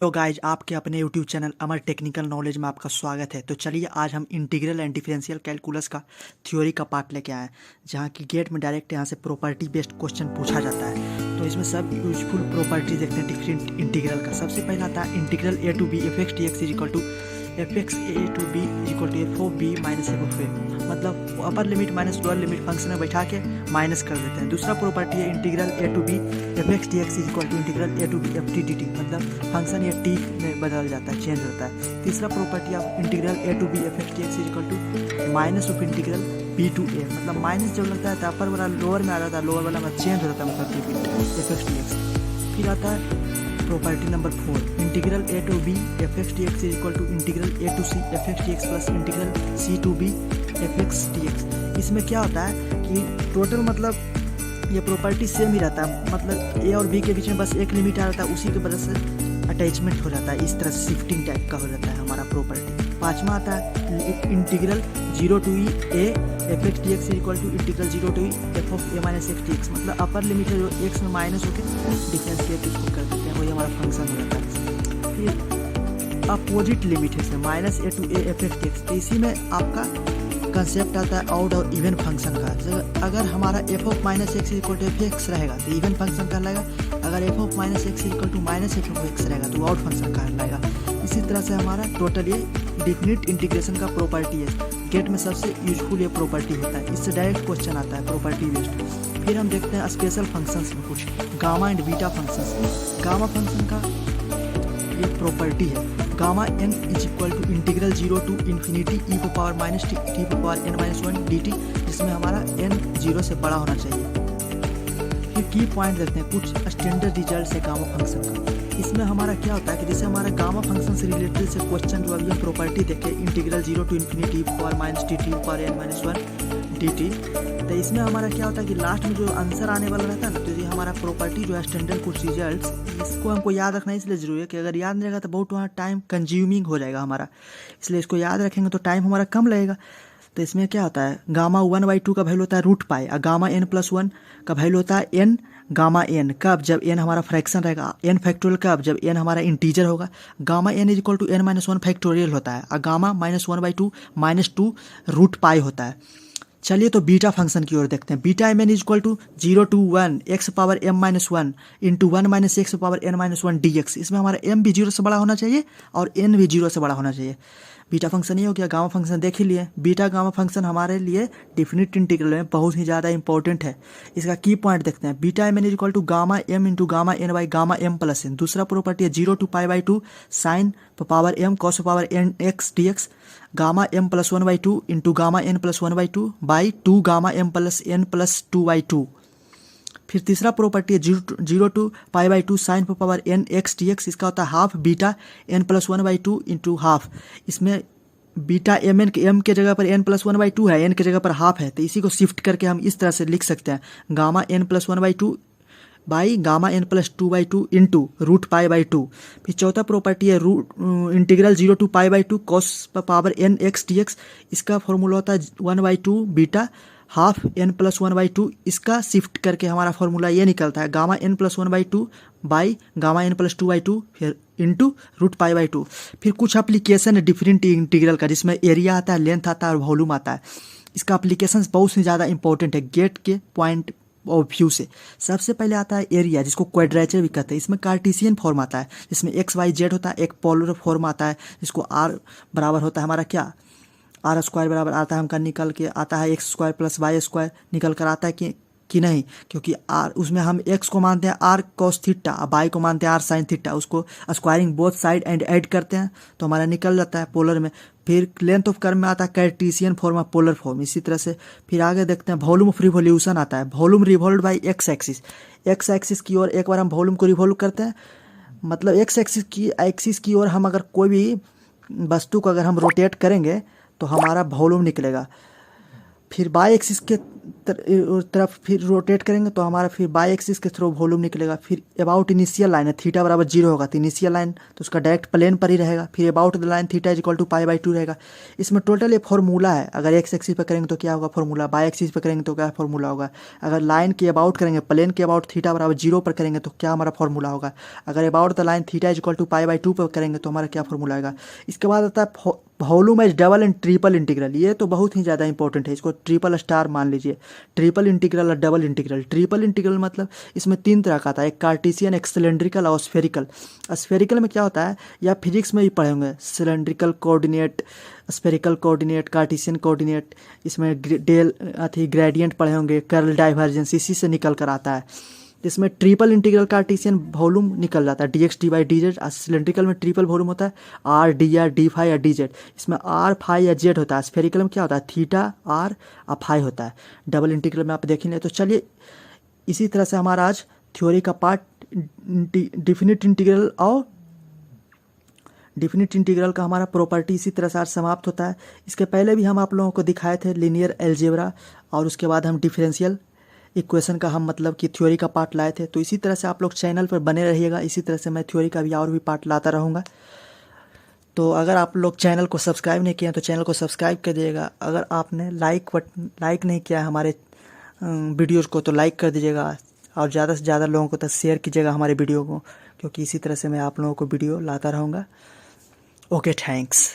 तो गाइज आपके अपने यूट्यूब चैनल अमर टेक्निकल नॉलेज में आपका स्वागत है। तो चलिए आज हम इंटीग्रल एंड डिफरेंशियल कैलकुलस का थ्योरी का पार्ट लेके आए हैं, जहाँ की गेट में डायरेक्ट यहाँ से प्रॉपर्टी बेस्ड क्वेश्चन पूछा जाता है। तो इसमें सब यूजफुल प्रॉपर्टी देखते हैं डिफरेंट इंटीग्रल का। सबसे पहला आता है integral A to B F X D X is equal to F X A to B is equal to F of B minus F of A, मतलब upper limit minus lower limit function में बैठा के minus कर देते हैं। दूसरा property है integral A to B F X D X is equal to integral A to B F T D T, मतलब फंक्शन या टी में बदल जाता है, चेंज होता है। तीसरा property of integral A to B F X D X is equal to minus of integral B to A, मतलब माइनस जब लगता है तो अपर वाला लोअर में आ जाता है, लोअर वाला में चेंज हो जाता है, मतलब एफ एक्स डी एक्स। फिर आता है property number 4 integral A to B F X D X is equal to integral A to C F X D X plus integral C to B F X D X. इसमें क्या होता है कि total मतलब ये property same ही रहता है, मतलब ए और बी के बीच में बस एक लिमिट आ जाता है, उसी की वजह से अटैचमेंट हो जाता है, इस तरह से शिफ्टिंग टाइप का हो जाता है हमारा प्रॉपर्टी। पाँचवा आता है integral 0 to E A F X D X equal to integral 0 to E F of A minus X D X, मतलब अपर लिमिट है जो एक्स में माइनस होकर डिफरेंशिएट इसको कर देते हैं, वही हमारा फंक्शन हो जाता है। फिर अपोजिट लिमिट है इसमें minus A to A F X D X, तो इसी में आपका कंसेप्ट आता है ऑड और इवन फंक्शन का। अगर हमारा F of minus X equal to F X रहेगा तो इवन फंक्शन कहलाएगा, अगर F of minus X equal to minus F of X रहेगा तो ऑड फंक्शन कहलाएगा। इसी तरह से हमारा टोटल ये डिफिनिट इंटीग्रेशन का प्रॉपर्टी है। गेट में सबसे यूजफुल ये प्रॉपर्टी होता है, इससे डायरेक्ट क्वेश्चन आता है प्रॉपर्टी बेस्ड। फिर हम देखते हैं स्पेशल फंक्शंस में कुछ gamma and beta functions. Gamma function का ये प्रॉपर्टी है gamma N is equal to integral 0 to infinity E को पावर माइनस टी टी को power N minus 1 D T, जिसमें हमारा एन 0 से बड़ा होना चाहिए। फिर की पॉइंट देखते हैं कुछ स्टैंडर्ड रिजल्ट है गामा फंक्शन का। इसमें हमारा क्या होता है कि जैसे हमारा गामा फंक्शन से रिलेटेड से क्वेश्चन जो अभी हम प्रॉपर्टी देखे इंटीग्रल 0 टू इन्फिनिटी ई को पावर माइनस टी टी को power N minus 1 D T, तो इसमें हमारा क्या होता है कि लास्ट में जो आंसर आने वाला रहता है ना, तो ये हमारा प्रॉपर्टी जो है स्टैंडर्ड कुछ रिजल्ट्स, इसको हमको याद रखना इसलिए जरूरी है कि अगर याद नहीं रहेगा तो बहुत वहाँ टाइम कंज्यूमिंग हो जाएगा हमारा, इसलिए इसको याद रखेंगे तो टाइम हमारा कम लगेगा। तो इसमें क्या होता है गामा 1/2 का वैल्यू होता है रूट पाई, और गामा n प्लस 1 का वैल्यू होता है n गामा n, कब जब n हमारा फ्रैक्शन रहेगा, n फैक्टोरियल कब जब n हमारा इंटीजर होगा। Gamma n is equal to n minus 1 factorial होता है, और गामा -1/2 -2 रूट पाई होता है। चलिए तो बीटा फंक्शन की ओर देखते हैं। Beta M N is equal to 0 to 1 X power m minus 1 into 1 minus X power n minus 1 D X. इसमें हमारा m भी 0 से बड़ा होना चाहिए और n भी 0 से बड़ा होना चाहिए। बीटा फंक्शन ही हो गया। गामा फंक्शन देख ही लिए। बीटा गामा फंक्शन हमारे लिए डिफिनिट इंटीग्रल में बहुत ही ज़्यादा इंपॉर्टेंट है। इसका की पॉइंट देखते हैं। Beta M N is equal to gamma m into gamma n by gamma m plus n। दूसरा प्रॉपर्टी है 0 to π/2 sine power m cos power n x D X, gamma m plus 1/2 into gamma n plus 1/2 by 2 gamma m plus n plus 2/2। फिर तीसरा property है 0 to π/2 sine power n x D X, इसका होता है half beta n plus 1/2 into half. इसमें beta M N M के जगह पर n प्लस 1/2 है, n के जगह पर हाफ है, तो इसी को शिफ्ट करके हम इस तरह से लिख सकते हैं gamma n plus 1/2 by gamma n plus 2/2 into root π/2। फिर चौथा प्रॉपर्टी है integral 0 to π/2 cos power n x D X, इसका फॉर्मूला होता है 1/2 बीटा हाफ n प्लस 1/2। इसका शिफ्ट करके हमारा फॉर्मूला ये निकलता है gamma n plus 1/2 by gamma n plus 2/2 फिर इंटू रूट π/2। फिर कुछ एप्लीकेशन है डिफरेंट इंटीग्रल का, जिसमें एरिया आता है, लेंथ आता है और वॉल्यूम आता है। इसका एप्लीकेशन बहुत ही ज़्यादा इंपॉर्टेंट है गेट के पॉइंट ऑफ व्यू से। सबसे पहले आता है एरिया, जिसको क्वाड्रेचर भी कहते हैं। इसमें कार्टेशियन फॉर्म आता है, जिसमें एक्स वाई जेड होता है। एक पोलर फॉर्म आता है, जिसको आर बराबर होता है हमारा क्या आर स्क्वायर बराबर आता है हमका निकल के आता है X square plus Y square निकल कर आता है कि नहीं, क्योंकि आर उसमें हम एक्स को मानते हैं आर कॉस थीटा, वाई को मानते हैं आर साइन थीटा। उसको squaring both side and add करते हैं तो हमारा निकल जाता है पोलर में। फिर लेंथ ऑफ कर्व में आता है कार्टेशियन फॉर्म और पोलर फॉर्म। इसी तरह से फिर आगे देखते हैं वॉल्यूम ऑफ रिवोल्यूशन आता है। Volume revolve by x axis, x axis की ओर एक बार हम वॉल्यूम को रिवॉल्व करते हैं, मतलब एक्स एक्सिस की ओर हम अगर कोई भी वस्तु को अगर हम रोटेट करेंगे तो हमारा वॉल्यूम निकलेगा। फिर बाई एक्सिस के तरफ फिर रोटेट करेंगे तो हमारा फिर बाई एक्सिस के थ्रू वॉल्यूम निकलेगा। फिर अबाउट इनिशियल लाइन है, थीटा बराबर 0 होगा तो इनिशियल लाइन तो उसका डायरेक्ट प्लेन पर ही रहेगा। फिर about the line theta is equal to pi by 2 रहेगा। इसमें टोटल ये फॉर्मूला है। अगर एक्स एक्सिस पर करेंगे तो क्या होगा फॉर्मूला, बाई एक्सिस पर करेंगे तो क्या फॉर्मूला होगा। अगर लाइन के अबाउट करेंगे, प्लेन के अबाउट थीटा बराबर 0 पर करेंगे तो क्या हमारा फॉर्मूला होगा। अगर about the line theta is equal to pi by 2 पर करेंगे तो हमारा क्या फॉर्मूला आएगा। इसके बाद आता है volume as double and triple integral. ये तो बहुत ही ज़्यादा इंपॉर्टेंट है, इसको ट्रिपल स्टार मान लीजिए। ट्रिपल इंटीग्रल और डबल इंटीग्रल। ट्रिपल इंटीग्रल मतलब इसमें 3 तरह का आता है, एक कार्टेशियन, एक सिलेंड्रिकल और स्फेरिकल। स्फेरिकल में क्या होता है या फिजिक्स में भी पढ़े होंगे, cylindrical coordinate, spherical coordinate, Cartesian coordinate. इसमें डेल अथी ग्रेडियंट पढ़े होंगे, कर्ल डाइवर्जेंस, इसी से निकल कर आता है। इसमें ट्रिपल इंटीग्रल कार्टेशियन वॉल्यूम निकल जाता है dx dy by D Z. Cylindrical में ट्रिपल वॉल्यूम होता है r dr d फाई या डी जेड। इसमें r फाई या जेड होता है। स्फेरिकल में क्या होता है थीटा r और फाई होता है। डबल इंटीग्रल में आप देखेंगे। तो चलिए इसी तरह से हमारा आज थ्योरी का पार्ट डिफिनिट इंटीग्रल और डिफिनिट इंटीग्रल का हमारा प्रॉपर्टी इसी तरह से आज समाप्त होता है। इसके पहले भी हम आप लोगों को दिखाए थे लीनियर अलजेब्रा, और उसके बाद हम डिफरेंशियल इक्वेशन का हम मतलब कि थ्योरी का पार्ट लाए थे। तो इसी तरह से आप लोग चैनल पर बने रहिएगा। इसी तरह से मैं थ्योरी का भी और भी पार्ट लाता रहूँगा। तो अगर आप लोग चैनल को सब्सक्राइब नहीं किए हैं तो चैनल को सब्सक्राइब कर दीजिएगा। अगर आपने लाइक नहीं किया हमारे वीडियोज़ को तो लाइक कर दीजिएगा, और ज़्यादा से ज़्यादा लोगों को तो शेयर कीजिएगा हमारे वीडियो को, क्योंकि इसी तरह से मैं आप लोगों को वीडियो लाता रहूँगा। Okay, thanks.